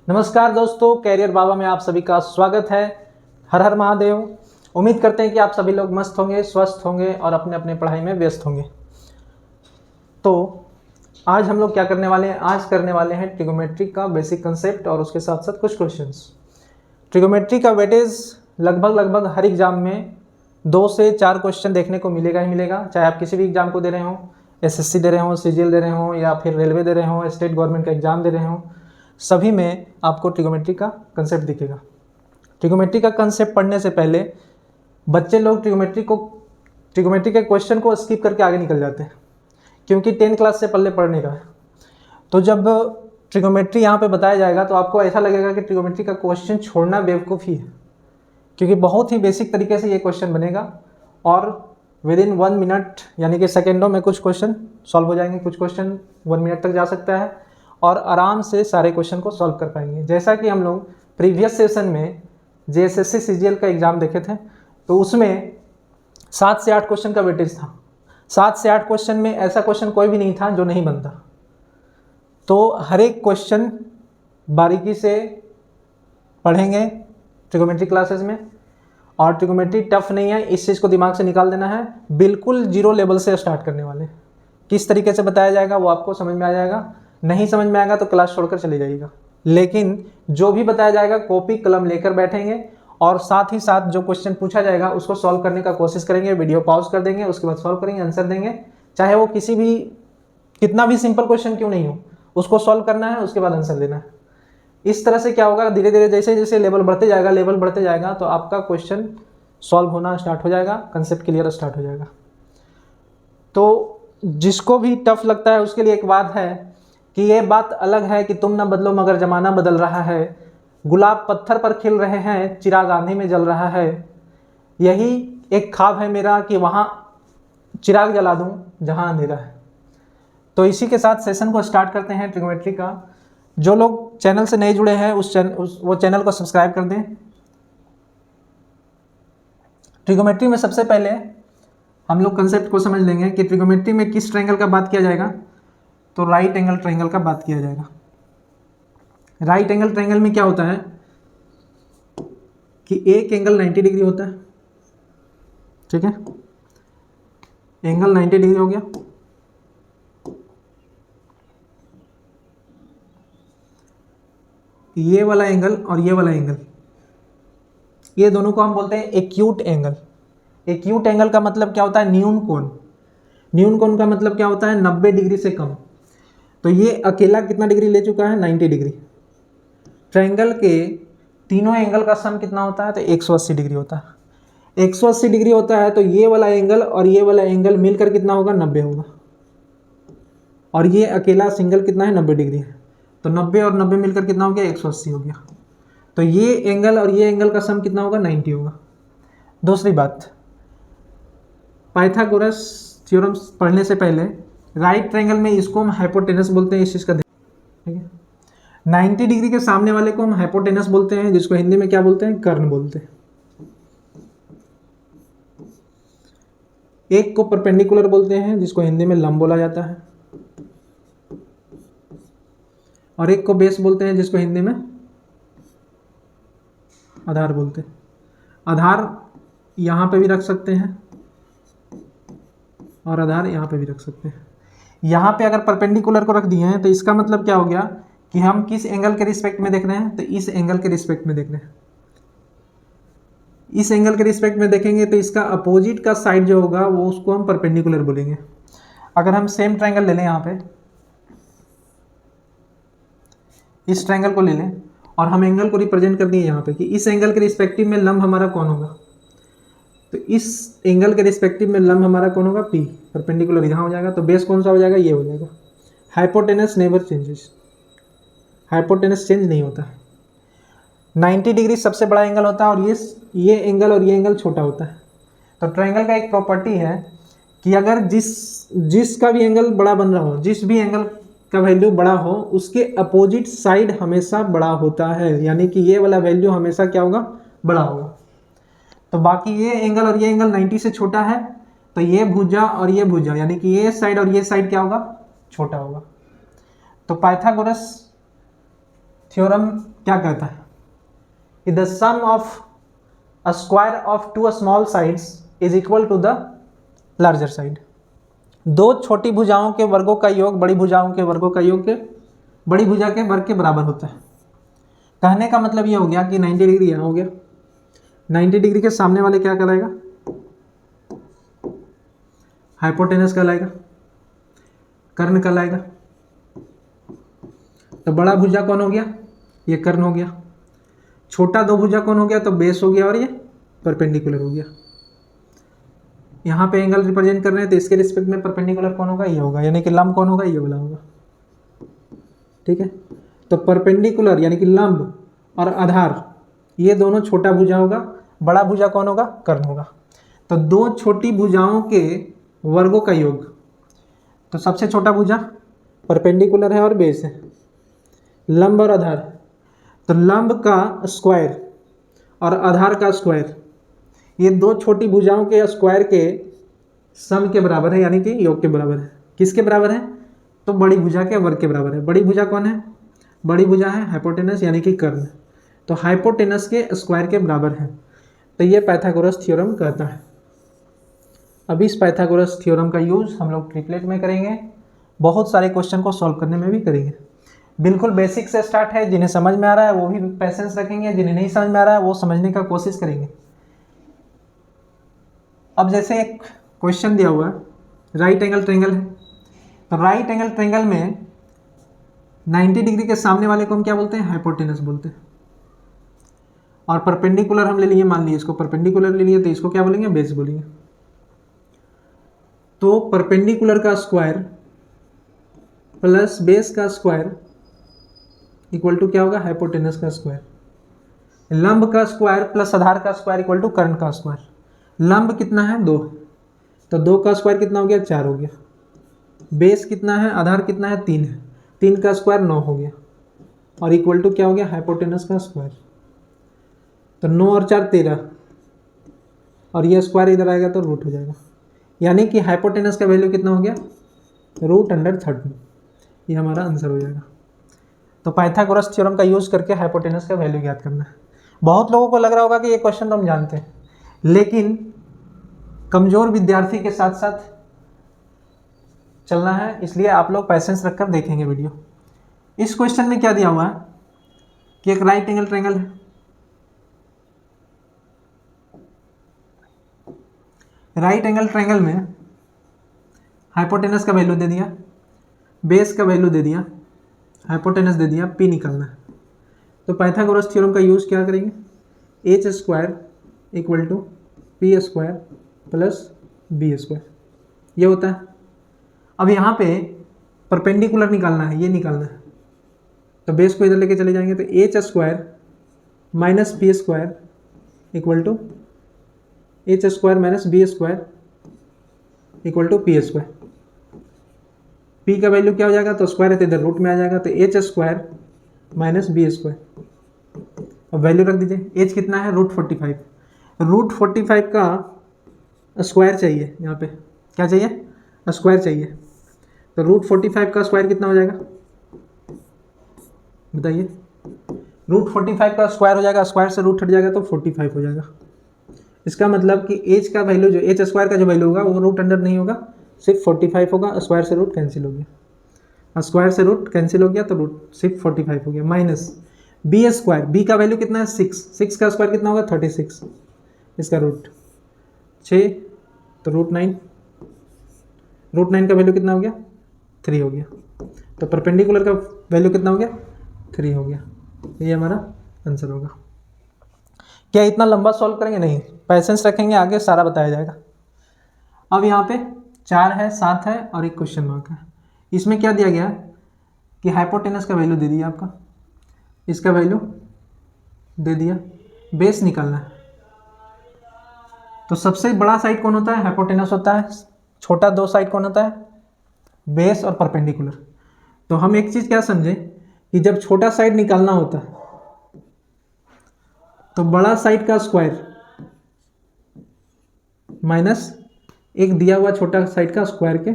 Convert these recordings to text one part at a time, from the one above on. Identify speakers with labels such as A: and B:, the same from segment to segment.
A: नमस्कार दोस्तों, कैरियर बाबा में आप सभी का स्वागत है। हर हर महादेव। उम्मीद करते हैं कि आप सभी लोग मस्त होंगे, स्वस्थ होंगे और अपने अपने पढ़ाई में व्यस्त होंगे। तो आज हम लोग क्या करने वाले हैं? आज करने वाले हैं ट्रिगोमेट्री का बेसिक कंसेप्ट और उसके साथ साथ कुछ क्वेश्चंस। ट्रिगोमेट्री का वेटेज लगभग हर एग्जाम में 2 से 4 क्वेश्चन देखने को मिलेगा ही मिलेगा, चाहे आप किसी भी एग्जाम को दे रहे हो, एसएससी दे रहे हो, सीजीएल दे रहे हो या फिर रेलवे दे रहे हो, स्टेट गवर्नमेंट का एग्जाम दे रहे हो, सभी में आपको ट्रिगोमेट्री का कंसेप्ट दिखेगा। ट्रिगोमेट्री का कंसेप्ट पढ़ने से पहले बच्चे लोग ट्रिगोमेट्री के क्वेश्चन को स्किप करके आगे निकल जाते हैं, क्योंकि 10th क्लास से पल्ले पढ़ने का है। तो जब ट्रिगोमेट्री यहाँ पे बताया जाएगा तो आपको ऐसा लगेगा कि ट्रिगोमेट्री का क्वेश्चन छोड़ना बेवकूफ़ी है, क्योंकि बहुत ही बेसिक तरीके से ये क्वेश्चन बनेगा और विद इन 1 मिनट यानी कि सेकेंडों में कुछ क्वेश्चन सॉल्व हो जाएंगे। कुछ क्वेश्चन 1 मिनट तक जा सकता है और आराम से सारे क्वेश्चन को सॉल्व कर पाएंगे। जैसा कि हम लोग प्रीवियस सेशन में जेएसएससी सीजीएल का एग्ज़ाम देखे थे, तो उसमें 7 से 8 क्वेश्चन का वेटेज था। 7 से 8 क्वेश्चन में ऐसा क्वेश्चन कोई भी नहीं था जो नहीं बनता। तो हर एक क्वेश्चन बारीकी से पढ़ेंगे ट्रिगोमेट्री क्लासेस में। और ट्रिगोमेट्री टफ नहीं है, इस चीज़ को दिमाग से निकाल देना है। बिल्कुल 0 लेवल से स्टार्ट करने वाले। किस तरीके से बताया जाएगा वो आपको समझ में आ जाएगा। नहीं समझ में आएगा तो क्लास छोड़कर चले जाइएगा, लेकिन जो भी बताया जाएगा कॉपी कलम लेकर बैठेंगे और साथ ही साथ जो क्वेश्चन पूछा जाएगा उसको सॉल्व करने का कोशिश करेंगे। वीडियो पॉज कर देंगे, उसके बाद सॉल्व करेंगे, आंसर देंगे। चाहे वो कितना भी सिंपल क्वेश्चन क्यों नहीं हो, उसको सॉल्व करना है, उसके बाद आंसर देना है। इस तरह से क्या होगा, धीरे धीरे जैसे जैसे लेवल बढ़ते जाएगा तो आपका क्वेश्चन सॉल्व होना स्टार्ट हो जाएगा, कंसेप्ट क्लियर स्टार्ट हो जाएगा। तो जिसको भी टफ लगता है उसके लिए एक बात है कि ये बात अलग है कि तुम ना बदलो मगर ज़माना बदल रहा है। गुलाब पत्थर पर खिल रहे हैं, चिराग आंधी में जल रहा है। यही एक ख्वाब है मेरा कि वहाँ चिराग जला दूँ जहाँ अंधेरा है। तो इसी के साथ सेशन को स्टार्ट करते हैं ट्रिगोमेट्री का। जो लोग चैनल से नहीं जुड़े हैं वो चैनल को सब्सक्राइब कर दें। ट्रिगोमेट्री में सबसे पहले हम लोग कंसेप्ट को समझ लेंगे कि ट्रिगोमेट्री में किस ट्रायंगल का बात किया जाएगा। तो राइट एंगल ट्रायंगल का बात किया जाएगा। राइट एंगल ट्रायंगल में क्या होता है कि एक एंगल 90 डिग्री होता है, ठीक है। एंगल 90 डिग्री हो गया। ये वाला एंगल और ये वाला एंगल, ये दोनों को हम बोलते हैं एक्यूट एंगल। एक्यूट एंगल का मतलब क्या होता है? न्यून कोण। न्यून कोण का मतलब क्या होता है? 90 डिग्री से कम। तो ये अकेला कितना डिग्री ले चुका है? 90 डिग्री। ट्रायंगल के तीनों एंगल का सम कितना होता है? तो 180 डिग्री होता है। 180 डिग्री होता है तो ये वाला एंगल और ये वाला एंगल मिलकर कितना होगा? 90 होगा। और ये अकेला सिंगल कितना है? 90 डिग्री है। तो 90 और 90 मिलकर कितना हो गया? 180 हो गया। तो ये एंगल और ये एंगल का सम कितना होगा? 90 होगा। दूसरी बात, पाइथागोरस थ्योरम पढ़ने से पहले राइट ट्रायंगल में इसको हम हाइपोटेनस बोलते हैं। इस चीज़ का ध्यान, ठीक है। 90 डिग्री के सामने वाले को हम हाइपोटेनस बोलते हैं, जिसको हिंदी में क्या बोलते हैं? कर्ण बोलते हैं। एक को परपेंडिकुलर बोलते हैं, जिसको हिंदी में लंब बोला जाता है। और एक को बेस बोलते हैं, जिसको हिंदी में आधार बोलते हैं। आधार यहाँ पे भी रख सकते हैं और आधार यहाँ पे भी रख सकते हैं। यहाँ पे अगर परपेंडिकुलर को रख दिए हैं तो इसका मतलब क्या हो गया कि हम किस एंगल के रिस्पेक्ट में देख रहे हैं? तो इस एंगल के रिस्पेक्ट में देख रहे हैं। इस एंगल के रिस्पेक्ट में देखेंगे तो इसका अपोजिट का साइड जो होगा वो उसको हम परपेंडिकुलर बोलेंगे। अगर हम सेम ट्रायंगल ले लें, यहाँ पे इस ट्रायंगल को ले लें और हम एंगल को रिप्रेजेंट कर दिए यहाँ पे कि इस एंगल के रिस्पेक्टिव में लंब हमारा कौन होगा? तो इस एंगल के रिस्पेक्टिव में लंब हमारा कौन होगा? P। परपेंडिकुलर यहाँ हो जाएगा। तो बेस कौन सा हो जाएगा? ये हो जाएगा। Hypotenuse never changes. Hypotenuse change नहीं होता है। 90 डिग्री सबसे बड़ा एंगल होता है और ये एंगल और ये एंगल छोटा होता है। तो ट्रायंगल का एक प्रॉपर्टी है कि अगर जिसका भी एंगल बड़ा बन रहा हो, जिस भी एंगल का वैल्यू बड़ा हो, उसके अपोजिट साइड हमेशा बड़ा होता है। यानी कि ये वाला वैल्यू हमेशा क्या होगा? बड़ा होगा। तो बाकी ये एंगल और ये एंगल 90 से छोटा है, तो ये भुजा और ये भुजा यानी कि ये साइड और ये साइड क्या होगा? छोटा होगा। तो पाइथागोरस थ्योरम क्या कहता है कि the sum of a square of two small sides is equal to the larger side. दो छोटी भुजाओं के वर्गों का योग बड़ी भुजाओं के वर्गों का योग के बड़ी भुजा के वर्ग के बराबर होता है। कहने का मतलब ये हो गया कि 90 डिग्री यहाँ हो गया, 90 डिग्री के सामने वाले क्या कहलाएगा, हाइपोटेनस कहलाएगा, कर्ण कहलाएगा। तो बड़ा भुजा कौन हो गया, ये कर्ण हो गया। छोटा दो भुजा कौन हो गया, तो बेस हो गया और ये परपेंडिकुलर हो गया। यहाँ पे एंगल रिप्रेजेंट कर रहे हैं तो इसके रिस्पेक्ट में परपेंडिकुलर कौन होगा, ये होगा, यानी कि लंब कौन होगा, ये वाला होगा। ठीक है, तो परपेंडिकुलर यानी कि लंब और आधार ये दोनों छोटा भुजा होगा, बड़ा भुजा कौन होगा, कर्ण होगा। तो दो छोटी भुजाओं के वर्गों का योग, तो सबसे छोटा भुजा परपेंडिकुलर है और बेस है, लंब और आधार, तो लंब का स्क्वायर और आधार का स्क्वायर ये दो छोटी भुजाओं के स्क्वायर के सम के बराबर है, यानी कि योग के बराबर है। किसके बराबर है, तो बड़ी भुजा के वर्ग के बराबर है। बड़ी भुजा कौन है, बड़ी भुजा है हाइपोटेनस यानी कि कर्ण, तो हाइपोटेनस के स्क्वायर के बराबर है। तो ये पाइथागोरस थ्योरम कहता है। अब इस पाइथागोरस थ्योरम का यूज़ हम लोग ट्रिपलेट में करेंगे, बहुत सारे क्वेश्चन को सॉल्व करने में भी करेंगे। बिल्कुल बेसिक से स्टार्ट है, जिन्हें समझ में आ रहा है वो भी पेशेंस रखेंगे, जिन्हें नहीं समझ में आ रहा है वो समझने का कोशिश करेंगे। अब जैसे एक क्वेश्चन दिया हुआ है, राइट एंगल ट्रायंगल है, तो राइट एंगल ट्रायंगल में 90 डिग्री के सामने वाले को हम क्या बोलते हैं, हाइपोटेनस बोलते हैं। और परपेंडिकुलर हम ले लिए, मान लीजिए इसको परपेंडिकुलर ले लिए, तो इसको क्या बोलेंगे, बेस बोलेंगे। तो परपेंडिकुलर का स्क्वायर प्लस बेस का स्क्वायर इक्वल टू क्या होगा, हाइपोटेनस का स्क्वायर। लंब का स्क्वायर प्लस आधार का स्क्वायर इक्वल टू कर्ण का स्क्वायर। लंब कितना है, 2, तो 2 का स्क्वायर कितना हो गया, 4 हो गया। बेस कितना है, आधार कितना है, 3 है, 3 का स्क्वायर 9 हो गया, और इक्वल टू क्या हो गया, हाइपोटेनस का स्क्वायर। तो 9 और 4 13, और ये स्क्वायर इधर आएगा तो रूट हो जाएगा, यानी कि हाइपोटेनस का वैल्यू कितना हो गया, √13। ये हमारा आंसर हो जाएगा। तो पाइथागोरस थ्योरम का यूज़ करके हाइपोटेनस का वैल्यू ज्ञात करना है। बहुत लोगों को लग रहा होगा कि ये क्वेश्चन तो हम जानते हैं, लेकिन कमज़ोर विद्यार्थी के साथ साथ चलना है, इसलिए आप लोग पैसेंस रखकर देखेंगे वीडियो। इस क्वेश्चन में क्या दिया हुआ है कि एक राइट एंगल ट्रायंगल है, राइट एंगल ट्रायंगल में हाइपोटेनस का वैल्यू दे दिया, बेस का वैल्यू दे दिया, हाइपोटेनस दे दिया, पी निकालना है। तो पाइथागोरस थ्योरम का यूज़ क्या करेंगे, H square equal to P square plus B square, ये होता है। अब यहाँ पे परपेंडिकुलर निकालना है, ये निकालना है, तो बेस को इधर लेके चले जाएंगे, तो H square minus P square equal to H square minus B square equal to P square. P का वैल्यू क्या हो जाएगा, तो स्क्वायर है तो इधर रूट में आ जाएगा, तो H square minus B square. अब वैल्यू रख दीजिए, एच कितना है, √45, √45 का स्क्वायर चाहिए, यहाँ पे क्या चाहिए, स्क्वायर चाहिए। तो √45 का स्क्वायर कितना हो जाएगा, बताइए। √45 का स्क्वायर हो जाएगा, स्क्वायर से रूट हट जाएगा तो 45 हो जाएगा। इसका मतलब कि एच का वैल्यू जो एच स्क्वायर का जो वैल्यू होगा वो रूट अंडर नहीं होगा, सिर्फ 45 होगा। स्क्वायर से रूट कैंसिल हो गया, स्क्वायर से रूट कैंसिल हो गया तो रूट सिर्फ 45 हो गया। माइनस बी स्क्वायर, बी का वैल्यू कितना है, 6 का स्क्वायर कितना होगा, 36, इसका रूट 6 तो √9, √9 का वैल्यू कितना हो गया, 3 हो गया। तो परपेंडिकुलर का वैल्यू कितना हो गया, 3 हो गया। ये हमारा आंसर होगा। क्या इतना लंबा सॉल्व करेंगे, नहीं, पैसेंस रखेंगे, आगे सारा बताया जाएगा। अब यहाँ पे 4 है, 7 है और एक क्वेश्चन मार्क है। इसमें क्या दिया गया कि हाइपोटेनस का वैल्यू दे दिया आपका, इसका वैल्यू दे दिया, बेस निकालना है। तो सबसे बड़ा साइड कौन होता है, हाइपोटेनस होता है। छोटा 2 साइड कौन होता है, बेस और परपेंडिकुलर। तो हम एक चीज़ क्या समझे कि जब छोटा साइड निकालना होता है तो बड़ा साइड का स्क्वायर माइनस एक दिया हुआ छोटा साइड का स्क्वायर के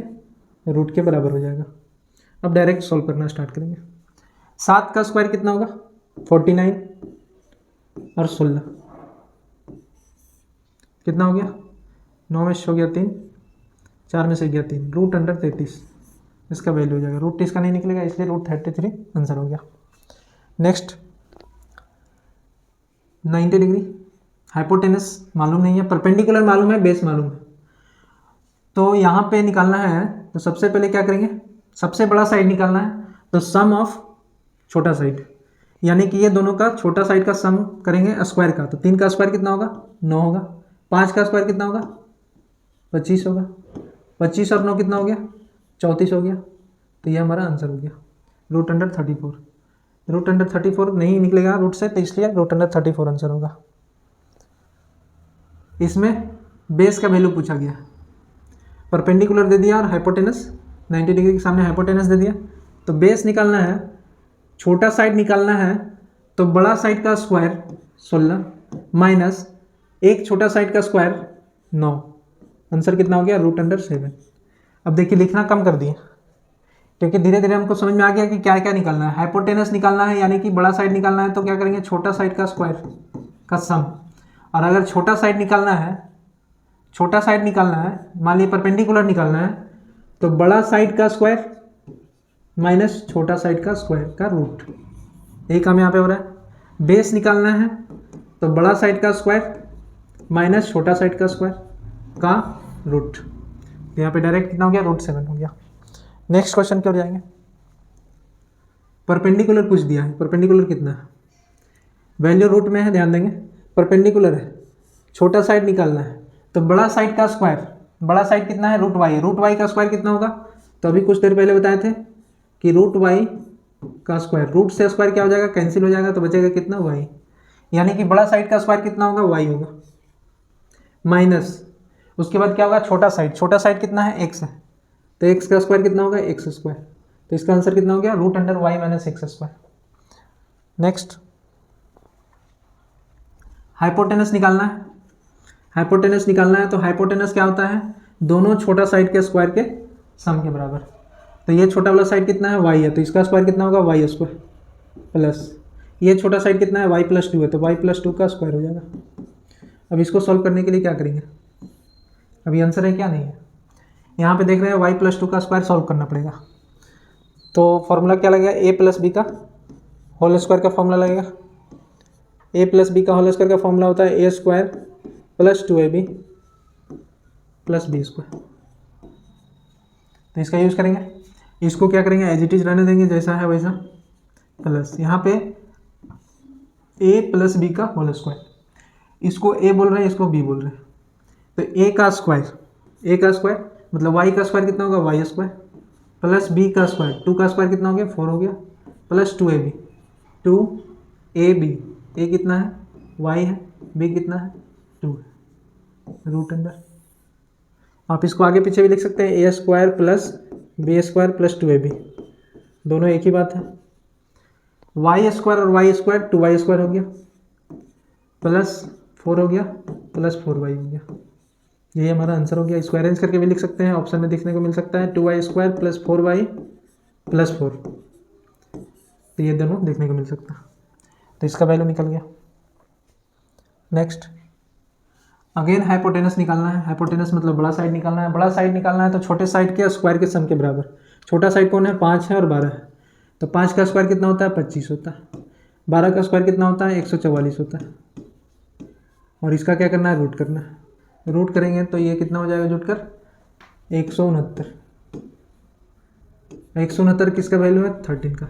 A: रूट के बराबर हो जाएगा। अब डायरेक्ट सॉल्व करना स्टार्ट करेंगे। 7 का स्क्वायर कितना होगा, 49 और 16 कितना हो गया, 9 में से हो गया 3, 4 में से गया 3, √33 इसका वैल्यू हो जाएगा। √30 का नहीं निकलेगा इसलिए √33 आंसर हो गया। नेक्स्ट 90 डिग्री, हाइपोटेनस मालूम नहीं है, परपेंडिकुलर मालूम है, बेस मालूम है। तो यहाँ पे निकालना है तो सबसे पहले क्या करेंगे, सबसे बड़ा साइड निकालना है, तो सम ऑफ छोटा साइड, यानी कि ये दोनों का छोटा साइड का सम करेंगे स्क्वायर का। तो 3 का स्क्वायर कितना होगा, 9 होगा। 5 का स्क्वायर कितना होगा, 25 होगा। 25 और 9 कितना हो गया, 34 हो गया। तो ये हमारा आंसर हो गया √34। √34 नहीं निकलेगा रूट से, तो इसलिए √34 आंसर होगा। इसमें बेस का वैल्यू पूछा गया, परपेंडिकुलर दे दिया और हाइपोटेनस 90 डिग्री के सामने हाइपोटेनस दे दिया। तो बेस निकालना है, छोटा साइड निकालना है, तो बड़ा साइड का स्क्वायर 16 माइनस एक छोटा साइड का स्क्वायर 9, आंसर कितना हो गया, √7। अब देखिए लिखना कम कर दिए, क्योंकि धीरे धीरे हमको समझ में आ गया कि क्या क्या निकालना है। हाइपोटेनस निकालना है यानी कि बड़ा साइड निकालना है, तो क्या करेंगे, छोटा साइड का स्क्वायर का सम। और अगर छोटा साइड निकालना है, छोटा साइड निकालना है, मान लीजिए परपेंडिकुलर निकालना है, तो बड़ा साइड का स्क्वायर माइनस छोटा साइड का स्क्वायर का रूट, यही काम यहाँ पे हो रहा है। बेस निकालना है तो बड़ा साइड का स्क्वायर माइनस छोटा साइड का स्क्वायर का रूट, यहाँ पे डायरेक्ट कितना हो गया, √7 हो गया। नेक्स्ट क्वेश्चन की ओर जाएंगे। परपेंडिकुलर पूछ दिया है, परपेंडिकुलर कितना है, वैल्यू रूट में है, ध्यान देंगे। परपेंडिकुलर है, छोटा साइड निकालना है, तो बड़ा साइड का स्क्वायर, बड़ा साइड कितना है, √y। √y का स्क्वायर कितना होगा, तो अभी कुछ देर पहले बताए थे कि √y का स्क्वायर, रूट से स्क्वायर क्या हो जाएगा, कैंसिल हो जाएगा, तो बचेगा कितना, y। यानी कि बड़ा साइड का स्क्वायर कितना होगा, y होगा, माइनस उसके बाद क्या होगा, छोटा साइड, छोटा साइड कितना है, x है, तो x का स्क्वायर कितना होगा, x²। तो इसका आंसर कितना हो गया, √y - x²। नेक्स्ट हाइपोटेनस निकालना है, हाइपोटेनस निकालना है, तो हाइपोटेनस क्या होता है, दोनों छोटा साइड के स्क्वायर के सम के बराबर। तो ये छोटा वाला साइड कितना है, y है, तो इसका स्क्वायर कितना होगा, y² प्लस ये छोटा साइड कितना है, y+2 है, तो y+2 का स्क्वायर हो जाएगा। अब इसको सॉल्व करने के लिए क्या करेंगे, अभी आंसर है क्या, नहीं है, यहाँ पे देख रहे हैं y+2 का स्क्वायर सॉल्व करना पड़ेगा। तो फॉर्मूला क्या लगेगा, a+b का होल स्क्वायर का फॉर्मूला लगेगा। a+b का होल स्क्वायर का फॉर्मूला होता है a² + 2ab + b²। तो इसका यूज़ करेंगे, इसको क्या करेंगे, एज इट इज रहने देंगे जैसा है वैसा, प्लस यहाँ पे a+b का होल स्क्वायर, इसको a बोल रहे हैं, इसको b बोल रहे हैं। तो a का स्क्वायर मतलब y का स्क्वायर कितना होगा, y² प्लस b का स्क्वायर, 2 का स्क्वायर कितना हो गया, 4 हो गया, प्लस 2ab, 2ab, a कितना है, y है, b कितना है, 2 है, रूट अंडर। आप इसको आगे पीछे भी लिख सकते हैं, a² + b² + 2ab, दोनों एक ही बात है। y² और y² 2y² हो गया, प्लस 4 हो गया, प्लस 4y हो गया, यही हमारा आंसर हो गया। इसको अरेंज करके भी लिख सकते हैं, ऑप्शन में देखने को मिल सकता है 2y² + 4y + 4, तो ये दोनों देखने को मिल सकता है, तो इसका वैल्यू निकल गया। नेक्स्ट अगेन हाइपोटेनस निकालना है, हाइपोटेनस मतलब बड़ा साइड निकालना है। बड़ा साइड निकालना है तो छोटे साइड के स्क्वायर के सम के बराबर। छोटा साइड कौन है, 5 है और 12 है, तो 5 का स्क्वायर कितना होता है, 25 होता है। 12 का स्क्वायर कितना होता है, 144 होता है। और इसका क्या करना है, रूट करना है। रूट करेंगे तो ये कितना हो जाएगा, जुटकर 169। 169 किसका वैल्यू है, 13 का।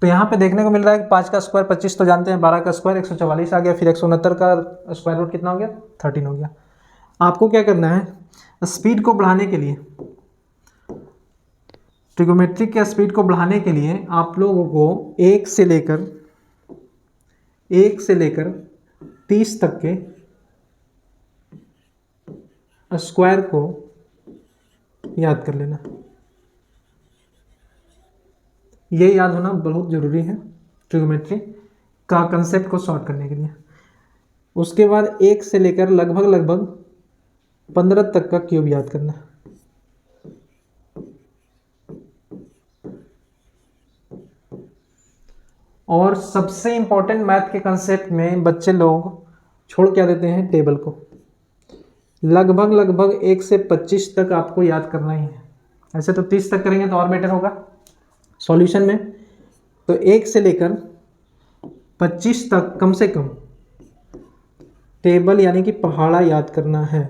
A: तो यहाँ पे देखने को मिल रहा है कि 5 का स्क्वायर 25 तो जानते हैं, 12 का स्क्वायर 144 आ गया, फिर 169 का स्क्वायर रूट कितना हो गया, 13 हो गया। आपको क्या करना है, स्पीड को बढ़ाने के लिए, ट्रिगोमेट्रिक के स्पीड को बढ़ाने के लिए आप लोगों को 1 से लेकर 30 तक के स्क्वायर को याद कर लेना। ये याद होना बहुत ज़रूरी है ट्रिगोमेट्री का कंसेप्ट को सॉल्व करने के लिए। उसके बाद 1 से लेकर लगभग 15 तक का क्यूब याद करना। और सबसे इम्पोर्टेंट मैथ के कंसेप्ट में बच्चे लोग छोड़ क्या देते हैं, टेबल को। लगभग 1 से 25 तक आपको याद करना ही है। ऐसे तो 30 तक करेंगे तो और बेटर होगा सॉल्यूशन में। तो 1 से लेकर 25 तक कम से कम टेबल यानी कि पहाड़ा याद करना है।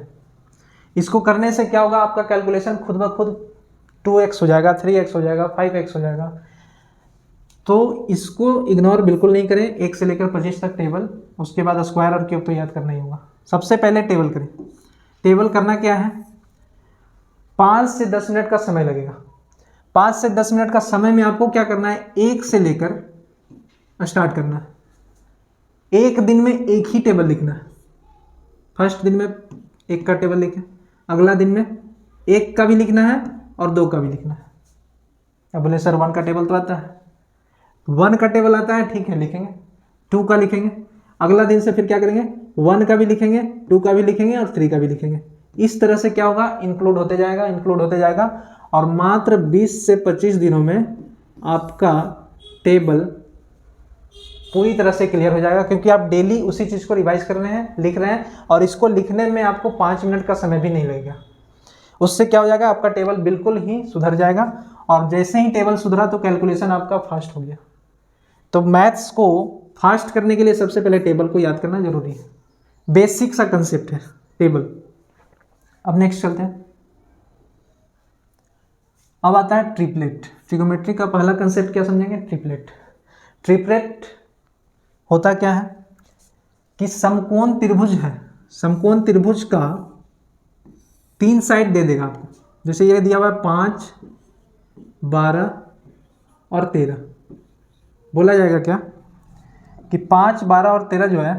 A: इसको करने से क्या होगा, आपका कैलकुलेशन खुद ब खुद 2x हो जाएगा, 3x हो जाएगा, 5x हो जाएगा। तो इसको इग्नोर बिल्कुल नहीं करें। 1 से लेकर 25 तक टेबल, उसके बाद स्क्वायर और क्यूब तो याद करना ही होगा। सबसे पहले टेबल करें। टेबल करना क्या है, 5 से 10 मिनट का समय लगेगा। 5 से 10 मिनट का समय में आपको क्या करना है, 1 से लेकर स्टार्ट करना है। एक दिन में एक ही टेबल लिखना है। फर्स्ट दिन में 1 का टेबल लिखें, अगला दिन में 1 का भी लिखना है और 2 का भी लिखना है। अब बोले सर 1 का टेबल तो आता है, 1 का टेबल आता है, ठीक है लिखेंगे। 2 का लिखेंगे, अगला दिन से फिर क्या करेंगे, 1 का भी लिखेंगे, 2 का भी लिखेंगे और 3 का भी लिखेंगे। इस तरह से क्या होगा, इंक्लूड होते जाएगा और मात्र 20 से 25 दिनों में आपका टेबल पूरी तरह से क्लियर हो जाएगा, क्योंकि आप डेली उसी चीज़ को रिवाइज कर रहे हैं, लिख रहे हैं, और इसको लिखने में आपको 5 मिनट का समय भी नहीं लगेगा। उससे क्या हो जाएगा, आपका टेबल बिल्कुल ही सुधर जाएगा। और जैसे ही टेबल सुधरा तो कैलकुलेशन आपका फास्ट हो गया। तो मैथ्स को फास्ट करने के लिए सबसे पहले टेबल को याद करना जरूरी है। बेसिक सा कंसेप्ट है टेबल। अब नेक्स्ट चलते हैं। अब आता है ट्रिपलेट। ट्रिगोमेट्री का पहला कंसेप्ट क्या समझेंगे, ट्रिपलेट। ट्रिपलेट होता क्या है कि समकोण त्रिभुज है, समकोण त्रिभुज का 3 साइड दे देगा आपको। जैसे ये दिया हुआ है 5, 12 और 13। बोला जाएगा क्या कि 5, 12 और 13 जो है,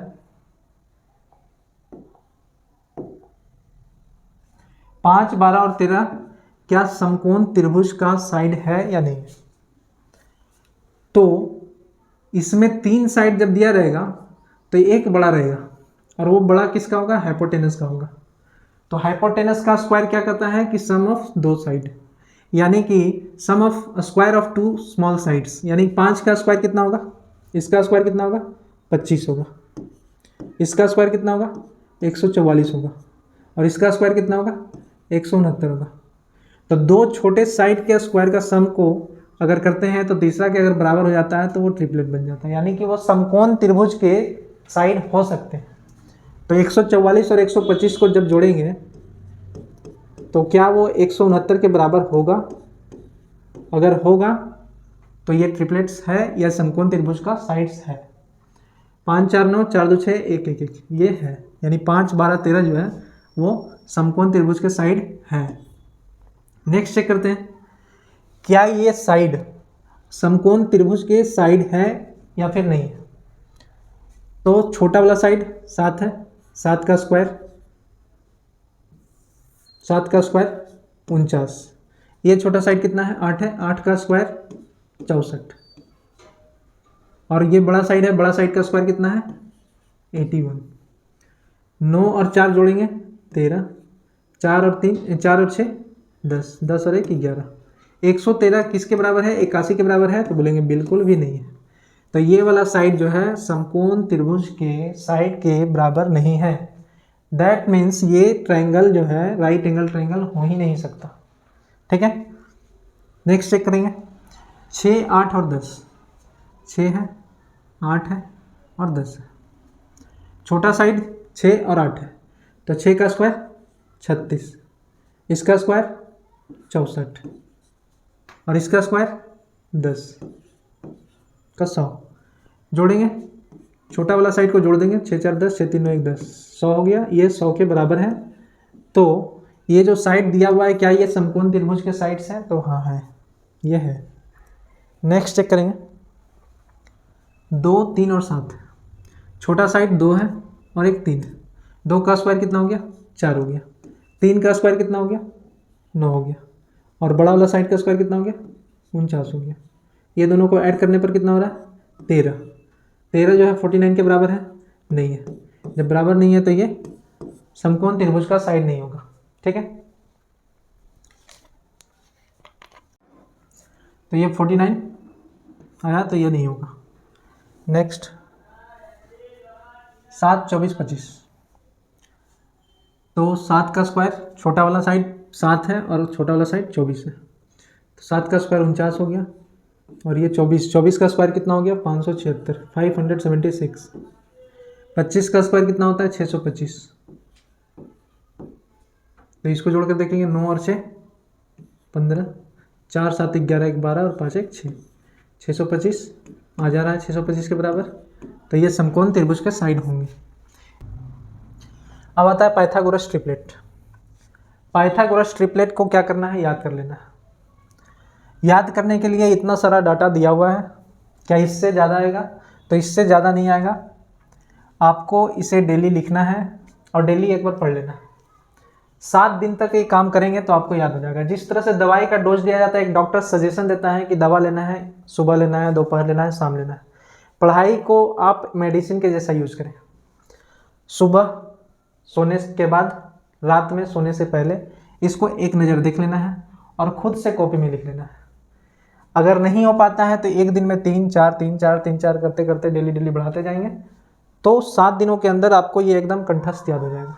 A: 5, 12 और 13 क्या समकोण त्रिभुज का साइड है या नहीं। तो इसमें 3 साइड जब दिया रहेगा तो एक बड़ा रहेगा, और वो बड़ा किसका होगा, हाइपोटेनस का होगा। तो हाइपोटेनस का स्क्वायर क्या कहता है कि सम ऑफ 2 साइड, यानी कि sum of square of 2 small sides. यानी 5 का स्क्वायर कितना होगा, इसका स्क्वायर कितना होगा, 25 होगा। इसका स्क्वायर कितना होगा, 144 होगा। और इसका स्क्वायर कितना होगा, 169 होगा। तो 2 छोटे साइड के स्क्वायर का सम को अगर करते हैं तो तीसरा के अगर बराबर हो जाता है तो वो ट्रिपलेट बन जाता है, यानी कि वो समकोण त्रिभुज के साइड हो सकते हैं। तो 144 और 125 को जब जोड़ेंगे तो क्या वो 169 के बराबर होगा। अगर होगा तो ये ट्रिपलेट्स है या समकोण त्रिभुज का साइड्स है। 5, 4, 9, 4, 2, 6, 1, 1, 1 ये है, यानी 5, 12, 13 जो है वो समकोण त्रिभुज के साइड है। नेक्स्ट चेक करते हैं, क्या ये साइड समकोण त्रिभुज के साइड है या फिर नहीं है। तो छोटा वाला साइड 7 है, 7 का स्क्वायर 49। ये छोटा साइड कितना है, 8 है, 8 का स्क्वायर 64। और ये बड़ा साइड है, बड़ा साइड का स्क्वायर कितना है, 81। 9 और 4 जोड़ेंगे 13, 4 और 6 10, 10 और 1 11। 113 किसके बराबर है, 81 के बराबर है। तो बोलेंगे बिल्कुल भी नहीं है। तो ये वाला साइड जो है समकोण त्रिभुज के साइड के बराबर नहीं है। दैट मीन्स ये ट्रायंगल जो है राइट एंगल ट्रायंगल हो ही नहीं सकता। ठीक है, नेक्स्ट चेक करेंगे। 6, 8 और 10। 6 है, 8 है और 10 है। छोटा साइड 6 और 8 है, तो 6 का स्क्वायर 36, इसका स्क्वायर 64 और इसका स्क्वायर 10 का 100। जोड़ेंगे, छोटा वाला साइड को जोड़ देंगे, 6, 4, 10, 6, 3, 9, 1, 10, 100 हो गया। ये 100 के बराबर है। तो ये जो साइड दिया हुआ है क्या ये समकोण त्रिभुज के साइड्स हैं, तो हाँ है, ये है। नेक्स्ट चेक करेंगे। 2, 3 और 7। छोटा साइड 2 है और एक 3 है। 2 का स्क्वायर कितना हो गया, 4 हो गया। 3 का स्क्वायर कितना हो गया, 9 हो गया। और बड़ा वाला साइड का स्क्वायर कितना हो गया, 49 हो गया। ये दोनों को ऐड करने पर कितना हो रहा है, 13। 13 जो है 49 के बराबर है, नहीं है। जब बराबर नहीं है तो ये समकोण त्रिभुज का साइड नहीं होगा। ठीक है, तो ये 49 आया तो ये नहीं होगा। नेक्स्ट 7, 24, 25। तो 7 का स्क्वायर, छोटा वाला साइड 7 है और छोटा वाला साइड 24 है, तो 7 का स्क्वायर 49 हो गया। और ये 24 का स्क्वायर कितना हो गया 576, 576। 25 का स्क्वायर कितना होता है 625। तो इसको जोड़कर देखेंगे 9 और 6 15, 4 7 11 12 और 5 1 6, 625 आ जा रहा है 625 के बराबर। तो ये समकोण त्रिभुज के साइड होंगे। अब आता है पाइथागोरस ट्रिपलेट। पाइथागोरस ट्रिपलेट को क्या करना है, याद कर लेना है। याद करने के लिए इतना सारा डाटा दिया हुआ है, क्या इससे ज़्यादा आएगा? तो इससे ज़्यादा नहीं आएगा। आपको इसे डेली लिखना है और डेली एक बार पढ़ लेना। 7 दिन तक ये काम करेंगे तो आपको याद हो जाएगा। जिस तरह से दवाई का डोज दिया जाता है, एक डॉक्टर सजेशन देता है कि दवा लेना है, सुबह लेना है, दोपहर लेना है, शाम लेना है। पढ़ाई को आप मेडिसिन के जैसा यूज करें। सुबह सोने के बाद, रात में सोने से पहले इसको एक नज़र देख लेना है और खुद से कॉपी में लिख लेना है। अगर नहीं हो पाता है तो एक दिन में 3 4 3 4 3 4 करते करते डेली बढ़ाते जाएंगे, तो 7 दिनों के अंदर आपको ये एकदम कंठस्थ याद हो जाएगा।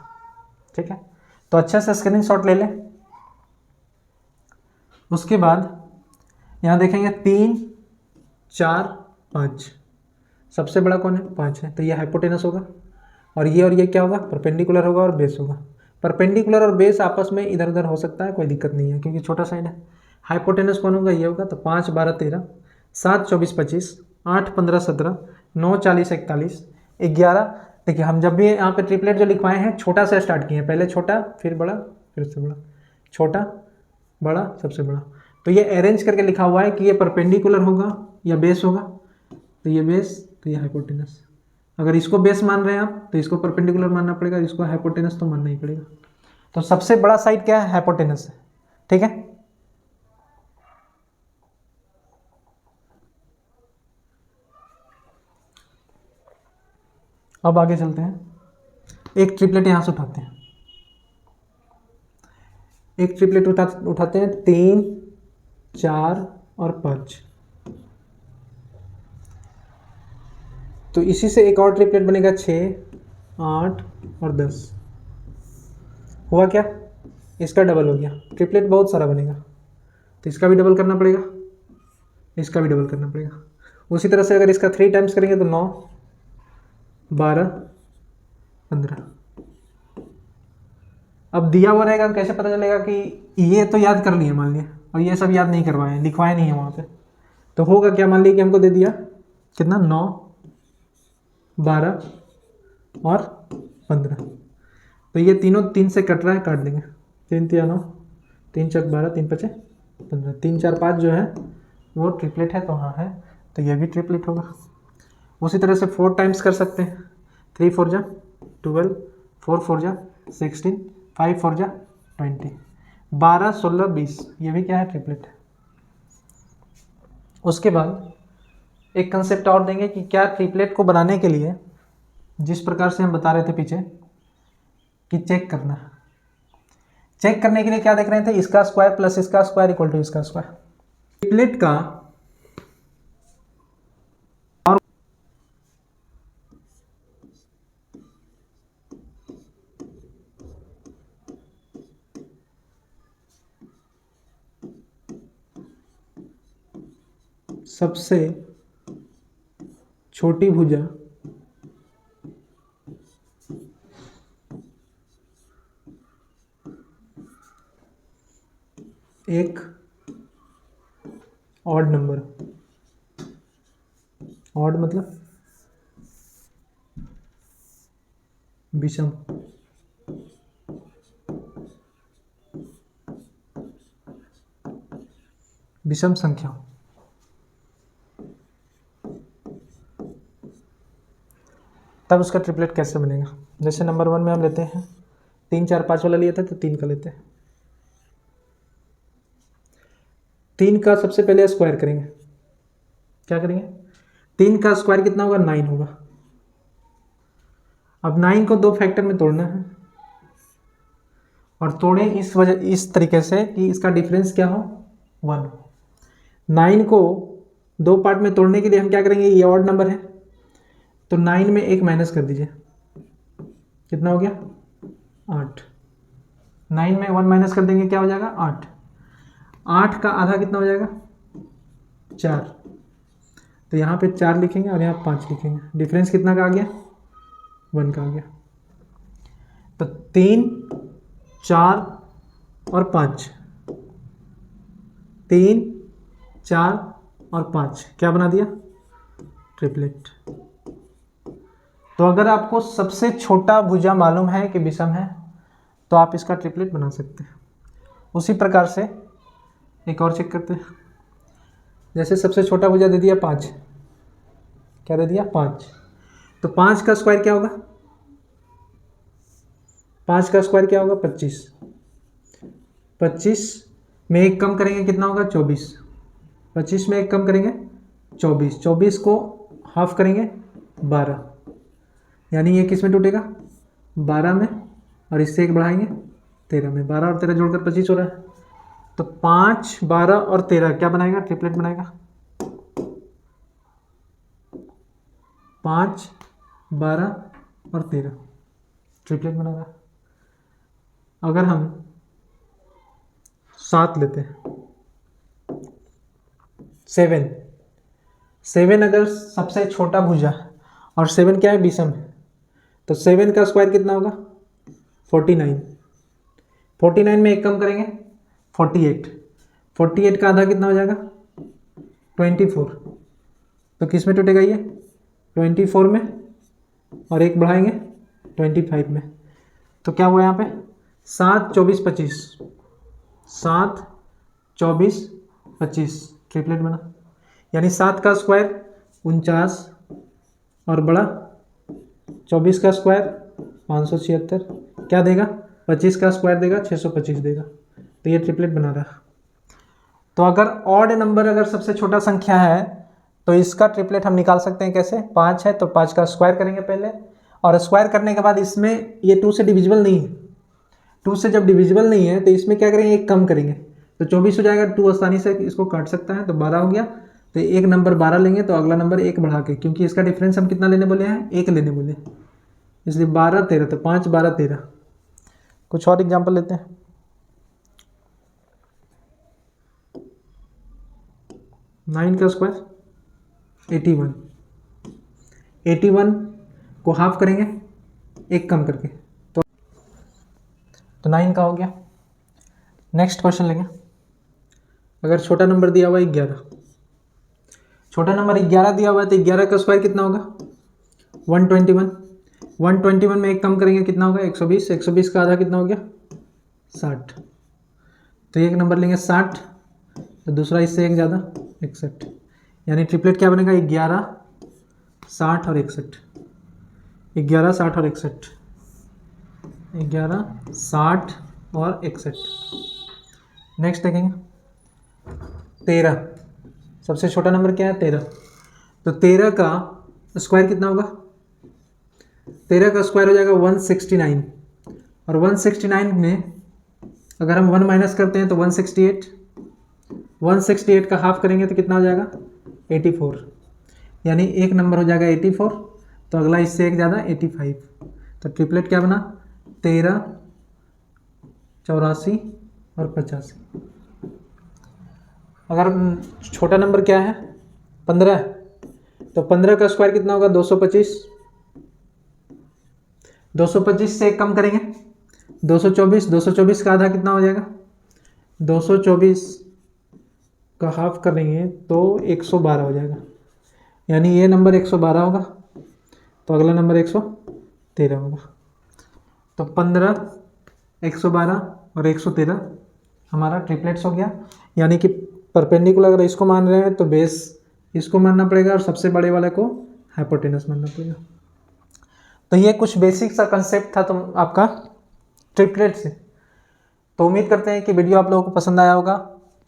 A: ठीक है, तो अच्छे से स्क्रीनशॉट ले लें। उसके बाद यहाँ देखेंगे 3 4 5, सबसे बड़ा कौन है 5 है, तो ये हाइपोटेनस होगा। और ये क्या होगा, परपेंडिकुलर होगा और बेस होगा। परपेंडिकुलर और बेस आपस में इधर उधर हो सकता है, कोई दिक्कत नहीं है क्योंकि छोटा साइड है। हाइपोटेनस कौन होगा, ये होगा। तो 5 12 13, 7 24 25, 8 15 17, 9 40 41, 11। देखिए हम जब भी यहाँ पे ट्रिपलेट जो लिखवाए हैं छोटा से स्टार्ट किए हैं, पहले छोटा फिर बड़ा फिर से बड़ा, छोटा बड़ा सबसे बड़ा। तो ये अरेंज करके लिखा हुआ है कि ये परपेंडिकुलर होगा या बेस होगा। तो ये बेस, तो ये हाइपोटेनस। अगर इसको बेस मान रहे हैं आप तो इसको परपेंडिकुलर मानना पड़ेगा, इसको हाइपोटेनस तो मानना ही पड़ेगा। तो सबसे बड़ा साइड क्या है, हाइपोटेनस है। ठीक है, अब आगे चलते हैं। एक ट्रिपलेट यहां से उठाते हैं, एक ट्रिपलेट उठाते हैं 3 4 और 5। तो इसी से एक और ट्रिपलेट बनेगा 6 8 और 10। हुआ क्या, इसका डबल हो गया। ट्रिपलेट बहुत सारा बनेगा तो इसका भी डबल करना पड़ेगा, इसका भी डबल करना पड़ेगा। उसी तरह से अगर इसका 3 टाइम्स करेंगे तो 9 12 15। अब दिया हुआ रहेगा, कैसे पता चलेगा कि ये तो याद कर लिए मान लिया और ये सब याद नहीं करवाए, लिखवाए नहीं है वहाँ पे। तो होगा क्या, मान लीजिए कि हमको दे दिया कितना 9 12 और 15। तो ये तीनों 3 से कट रहा है, काट देंगे। 3 3 9, 3 4 12, 3 5 15, 3 4 5 जो है वो ट्रिपलेट है, तो हाँ है, तो ये भी ट्रिपलेट होगा। उसी तरह से 4 टाइम्स कर सकते हैं। 3 4 जा 12, 4 4 जा 16, 5 4 जा 20, 12 16 20, ये भी क्या है, ट्रिपलेट है। उसके बाद एक कंसेप्ट और देंगे कि क्या ट्रिपलेट को बनाने के लिए जिस प्रकार से हम बता रहे थे पीछे कि चेक करना, चेक करने के लिए क्या देख रहे थे, इसका स्क्वायर प्लस इसका स्क्वायर इक्वल टू इसका स्क्वायर। ट्रिपलेट का और सबसे छोटी भुजा एक ऑड नंबर, ऑड मतलब विषम, विषम संख्या। तब उसका ट्रिपलेट कैसे बनेगा, जैसे नंबर 1 में हम लेते हैं 3 4 5 वाला लिया था, तो 3 का लेते हैं। 3 का सबसे पहले स्क्वायर करेंगे, क्या करेंगे, 3 का स्क्वायर कितना होगा 9 होगा। अब 9 को 2 फैक्टर में तोड़ना है और तोड़ें इस तरीके से कि इसका डिफरेंस क्या हो 1 हो। 9 को 2 पार्ट में तोड़ने के लिए हम क्या करेंगे, ये ऑड नंबर है तो 9 में 1 माइनस कर दीजिए, कितना हो गया 8। 9 में 1 माइनस कर देंगे क्या हो जाएगा 8। 8 का आधा कितना हो जाएगा 4, तो यहाँ पे 4 लिखेंगे और यहाँ 5 लिखेंगे। डिफरेंस कितना का आ गया 1 का आ गया। तो 3, 4 और 5, 3, 4 और 5 क्या बना दिया ट्रिपलेट। तो अगर आपको सबसे छोटा भुजा मालूम है कि विषम है तो आप इसका ट्रिपलेट बना सकते हैं। उसी प्रकार से एक और चेक करते हैं। जैसे सबसे छोटा भुजा दे दिया 5, क्या दे दिया 5, तो 5 का स्क्वायर क्या होगा 5 का स्क्वायर क्या होगा 25। 25 में 1 कम करेंगे कितना होगा 24। 25 में 1 कम करेंगे 24। 24 को हाफ करेंगे 12, यानी ये किस में टूटेगा 12 में, और इससे 1 बढ़ाएंगे 13 में। 12 और 13 जोड़कर 25 हो रहा है। तो 5, 12 और 13 क्या बनाएगा ट्रिपलेट बनाएगा। 5, 12 और 13 ट्रिपलेट बना रहा। अगर हम 7 लेते हैं, 7 अगर सबसे छोटा भुजा और 7 क्या है विषम है, तो 7 का स्क्वायर कितना होगा 49। 49 में 1 कम करेंगे 48। 48 का आधा कितना हो जाएगा 24। तो किस में टूटेगा ये 24 में, और 1 बढ़ाएंगे 25 में। तो क्या हुआ यहाँ पे 7, 24, 25, 7, 24, 25 ट्रिपलेट बना। यानी 7 का स्क्वायर 49 और बड़ा 24 का स्क्वायर 576 क्या देगा 25 का स्क्वायर देगा 625 देगा। तो ये ट्रिपलेट बना रहा। तो अगर ऑड नंबर अगर सबसे छोटा संख्या है तो इसका ट्रिपलेट हम निकाल सकते हैं कैसे। 5 है तो 5 का स्क्वायर करेंगे पहले, और स्क्वायर करने के बाद इसमें ये 2 से डिविजिबल नहीं है। 2 से जब डिविजिबल नहीं है तो इसमें क्या करेंगे 1 कम करेंगे तो 24 हो जाएगा। 2 आसानी से इसको काट सकता है तो 12 हो गया। तो एक नंबर 12 लेंगे तो अगला नंबर 1 बढ़ा के, क्योंकि इसका डिफरेंस हम कितना लेने बोले हैं 1 लेने बोले, इसलिए 12, 13। तो 5, 12, 13। कुछ और एग्जाम्पल लेते हैं। 9 का स्क्वायर 81। 81 को हाफ करेंगे 1 कम करके, तो 9 का हो गया। नेक्स्ट क्वेश्चन लेंगे। अगर छोटा नंबर दिया हुआ है 11, छोटा नंबर 11 दिया हुआ है तो 11 का स्क्वायर कितना होगा 121। 121 में 1 कम करेंगे कितना होगा 120। 120 का आधा कितना हो गया 60। तो एक नंबर लेंगे 60, तो दूसरा इससे 1 ज़्यादा 61। यानी ट्रिपलेट क्या बनेगा 11, 60 और 61। 11, 60 और 61। 11, 60 और 61। नेक्स्ट देखेंगे 13। सबसे छोटा नंबर क्या है 13। तो 13 का स्क्वायर कितना होगा 13 का स्क्वायर हो जाएगा 169, और 169 में अगर हम 1 माइनस करते हैं तो 168। 168 का हाफ करेंगे तो कितना हो जाएगा 84। यानी एक नंबर हो जाएगा 84, तो अगला इससे 1 ज़्यादा 85। तो ट्रिपलेट क्या बना 13, 84 और 85। अगर छोटा नंबर क्या है 15, तो 15 का स्क्वायर कितना होगा 225। 225 से 1 कम करेंगे 224। 224 का आधा कितना हो जाएगा 224 का हाफ करेंगे तो 112 हो जाएगा। यानी ये नंबर 112 होगा, तो अगला नंबर 113 होगा। तो 15, 112 और 113 हमारा ट्रिपलेट्स हो गया। यानी कि परपेंडिकुलर अगर इसको मान रहे हैं तो बेस इसको मानना पड़ेगा, और सबसे बड़े वाले को हाइपोटेनस मानना पड़ेगा। तो ये कुछ बेसिक सा कंसेप्ट था तो आपका ट्रिपलेट से। तो उम्मीद करते हैं कि वीडियो आप लोगों को पसंद आया होगा।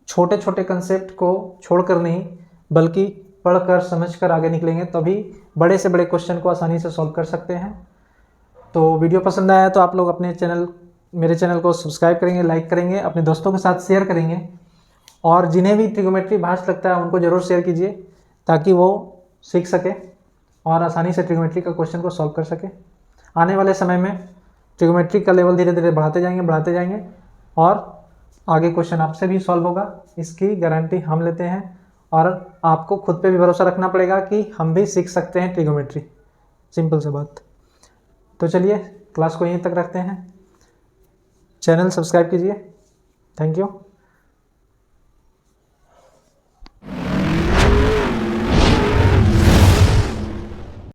A: छोटे छोटे कंसेप्ट को छोड़कर नहीं, बल्कि पढ़कर समझकर आगे निकलेंगे तभी बड़े से बड़े क्वेश्चन को आसानी से सॉल्व कर सकते हैं। तो वीडियो पसंद आया तो आप लोग अपने मेरे चैनल को सब्सक्राइब करेंगे, लाइक करेंगे, अपने दोस्तों के साथ शेयर करेंगे, और जिन्हें भी ट्रिग्नोमेट्री भांज लगता है उनको ज़रूर शेयर कीजिए ताकि वो सीख सके और आसानी से ट्रिग्नोमेट्री का क्वेश्चन को सॉल्व कर सके। आने वाले समय में ट्रिग्नोमेट्री का लेवल धीरे धीरे बढ़ाते जाएंगे और आगे क्वेश्चन आपसे भी सॉल्व होगा, इसकी गारंटी हम लेते हैं। और आपको खुद पे भी भरोसा रखना पड़ेगा कि हम भी सीख सकते हैं ट्रिग्नोमेट्री, सिंपल सा बात। तो चलिए क्लास को यहीं तक रखते हैं, चैनल सब्सक्राइब कीजिए। Thank you.